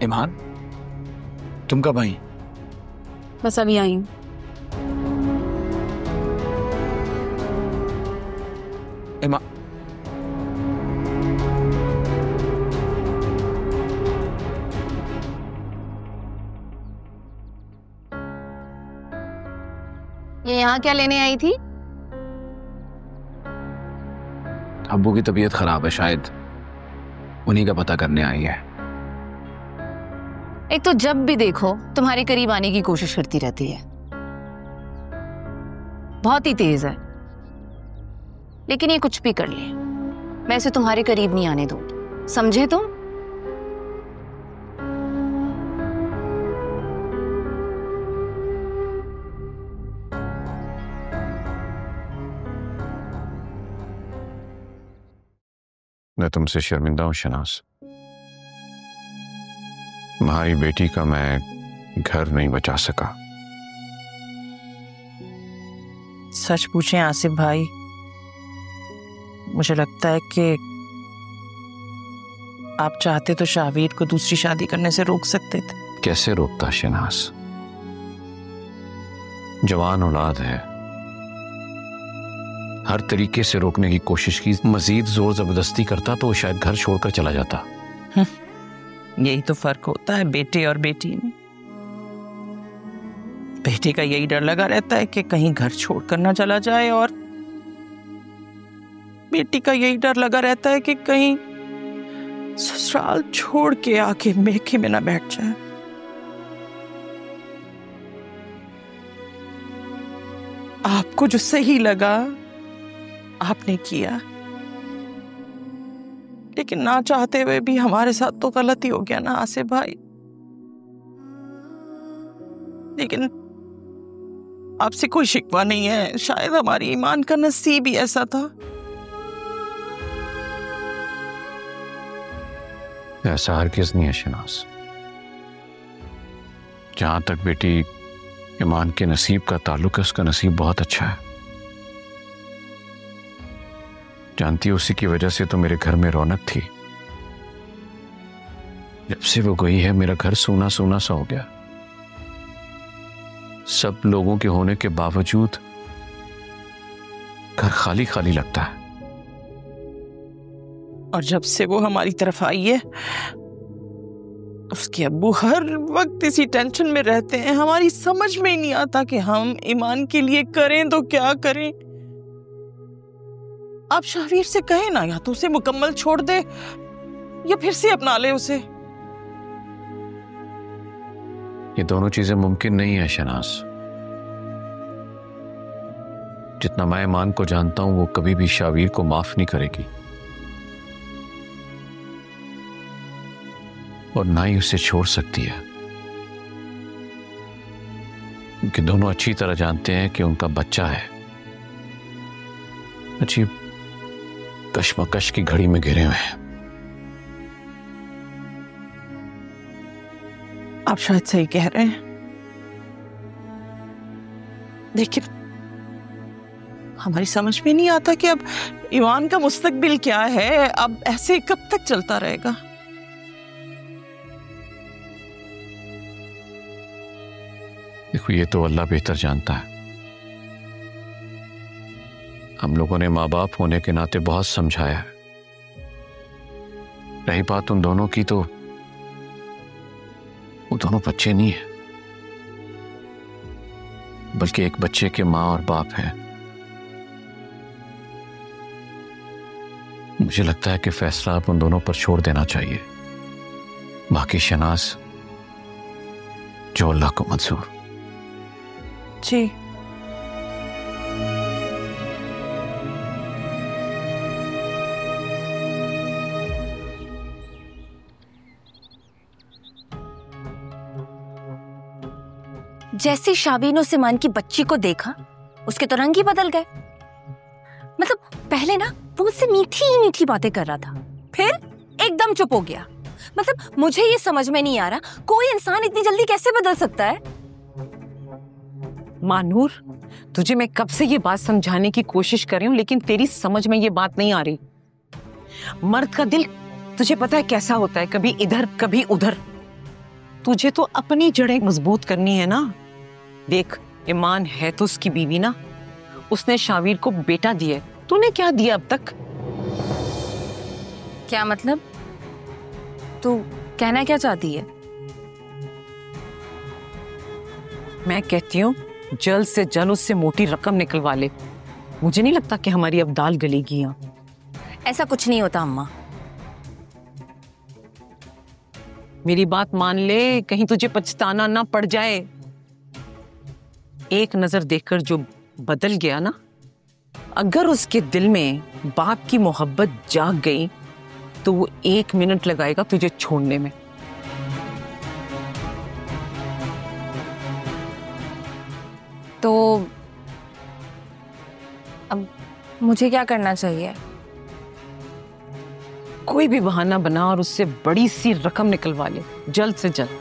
ईमान, तुम कब आई? बस अभी आई हूँ। ईमान, ये यहाँ क्या लेने आई थी? अब्बू की तबीयत खराब है, शायद उन्हीं का पता करने आई है। एक तो जब भी देखो तुम्हारे करीब आने की कोशिश करती रहती है, बहुत ही तेज है। लेकिन ये कुछ भी कर ले, मैं इसे तुम्हारे करीब नहीं आने दूंगी, समझे तुम? मैं तुमसे शर्मिंदा हूं शनाज। तुम्हारी बेटी का मैं घर नहीं बचा सका। सच पूछें आसिफ भाई, मुझे लगता है कि आप चाहते तो शाहवीर को दूसरी शादी करने से रोक सकते थे। कैसे रोकता शनाज? जवान औलाद है, हर तरीके से रोकने की कोशिश की। मजीद जोर जबरदस्ती करता तो वो शायद घर छोड़कर चला जाता। यही तो फर्क होता है बेटे और बेटी में। बेटे का यही डर लगा रहता है कि कहीं घर छोड़कर ना चला जाए, और बेटी का यही डर लगा रहता है कि कहीं ससुराल छोड़ के आके मेखे में ना बैठ जाए। आपको जो सही लगा आपने किया, लेकिन ना चाहते हुए भी हमारे साथ तो गलती हो गया ना आसिफ भाई। लेकिन आपसे कोई शिकवा नहीं है, शायद हमारी ईमान का नसीब ही ऐसा था। ऐसा हरगिज़ नहीं है शनाज। जहां तक बेटी ईमान के नसीब का ताल्लुक है, उसका नसीब बहुत अच्छा है। जानती है, उसी की वजह से तो मेरे घर में रौनक थी। जब से वो गई है मेरा घर सूना सूना सा हो गया। सब लोगों के होने के बावजूद घर खाली खाली लगता है। और जब से वो हमारी तरफ आई है, उसके अब्बू हर वक्त इसी टेंशन में रहते हैं। हमारी समझ में ही नहीं आता कि हम ईमान के लिए करें तो क्या करें। आप शाहवीर से कहें ना, या तो उसे मुकम्मल छोड़ दे या फिर से अपना ले उसे। ये दोनों चीजें मुमकिन नहीं है शनाज। जितना मैं ईमान को जानता हूं, वो कभी भी शाहवीर को माफ नहीं करेगी, और ना ही उसे छोड़ सकती है, क्योंकि दोनों अच्छी तरह जानते हैं कि उनका बच्चा है। अजीब कश्मकश की घड़ी में घिरे हुए हैं। आप शायद सही कह रहे हैं, लेकिन हमारी समझ में नहीं आता कि अब ईमान का मुस्तकबिल क्या है। अब ऐसे कब तक चलता रहेगा? देखो, ये तो अल्लाह बेहतर जानता है। हम लोगों ने माँ बाप होने के नाते बहुत समझाया है। रही बात उन दोनों की, तो वो दोनों बच्चे नहीं है, बल्कि एक बच्चे के माँ और बाप हैं। मुझे लगता है कि फैसला आप उन दोनों पर छोड़ देना चाहिए। बाकी शनाज, जो अल्लाह को मंजूर। जी, जैसे शाहवीर ने उस ईमान की बच्ची को देखा, उसके तो रंग ही बदल गए। मतलब पहले ना वो मुझसे मीठी ही मीठी बातें कर रहा था, फिर एकदम चुप हो गया। मतलब मुझे ये समझ में नहीं आ रहा, कोई इंसान इतनी जल्दी कैसे बदल सकता है। मानूर, तुझे मैं कब से ये बात समझाने की कोशिश कर रही हूँ, लेकिन तेरी समझ में ये बात नहीं आ रही। मर्द का दिल तुझे पता है कैसा होता है, कभी इधर कभी उधर। तुझे तो अपनी जड़ें मजबूत करनी है ना। देख, ईमान है तो उसकी बीवी ना, उसने शावीर को बेटा दिया है, तूने क्या दिया अब तक? क्या मतलब? तू कहना क्या चाहती है? मैं कहती हूँ जल्द से जल्द उससे मोटी रकम निकलवा ले। मुझे नहीं लगता कि हमारी अब दाल गलेगी यहाँ। ऐसा कुछ नहीं होता अम्मा। मेरी बात मान ले, कहीं तुझे पछताना ना पड़ जाए। एक नजर देखकर जो बदल गया ना, अगर उसके दिल में बाप की मोहब्बत जाग गई तो वो 1 मिनट लगाएगा तुझे छोड़ने में। तो अब मुझे क्या करना चाहिए? कोई भी बहाना बना और उससे बड़ी सी रकम निकलवा ले, जल्द से जल्द।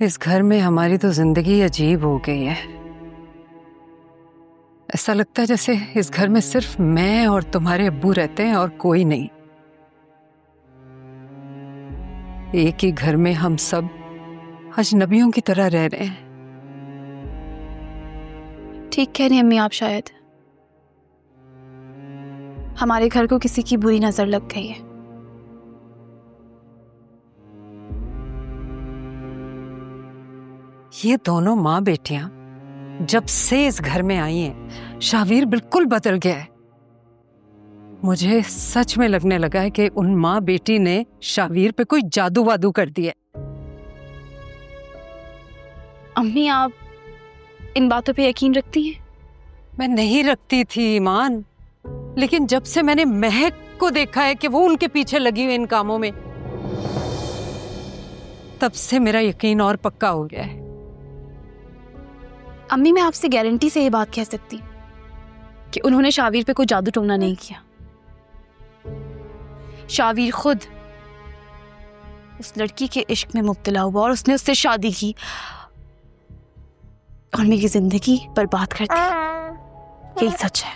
इस घर में हमारी तो जिंदगी अजीब हो गई है। ऐसा लगता है जैसे इस घर में सिर्फ मैं और तुम्हारे अब्बू रहते हैं और कोई नहीं। एक ही घर में हम सब अजनबियों की तरह रह रहे हैं। ठीक कह रही हैं अम्मी आप। शायद हमारे घर को किसी की बुरी नजर लग गई है। ये दोनों माँ बेटियां जब से इस घर में आई हैं, शावीर बिल्कुल बदल गया है। मुझे सच में लगने लगा है कि उन माँ बेटी ने शावीर पे कोई जादू वादू कर दिया। अम्मी आप इन बातों पे यकीन रखती हैं? मैं नहीं रखती थी ईमान, लेकिन जब से मैंने महक को देखा है कि वो उनके पीछे लगी हुई इन कामों में, तब से मेरा यकीन और पक्का हो गया है। अम्मी मैं आपसे गारंटी से ये बात कह सकती हूँ कि उन्होंने शावीर पे कोई जादू टोना नहीं किया। शावीर खुद उस लड़की के इश्क में मुब्तला हुआ और उसने उससे शादी की और मेरी जिंदगी बर्बाद कर दी। यही सच है।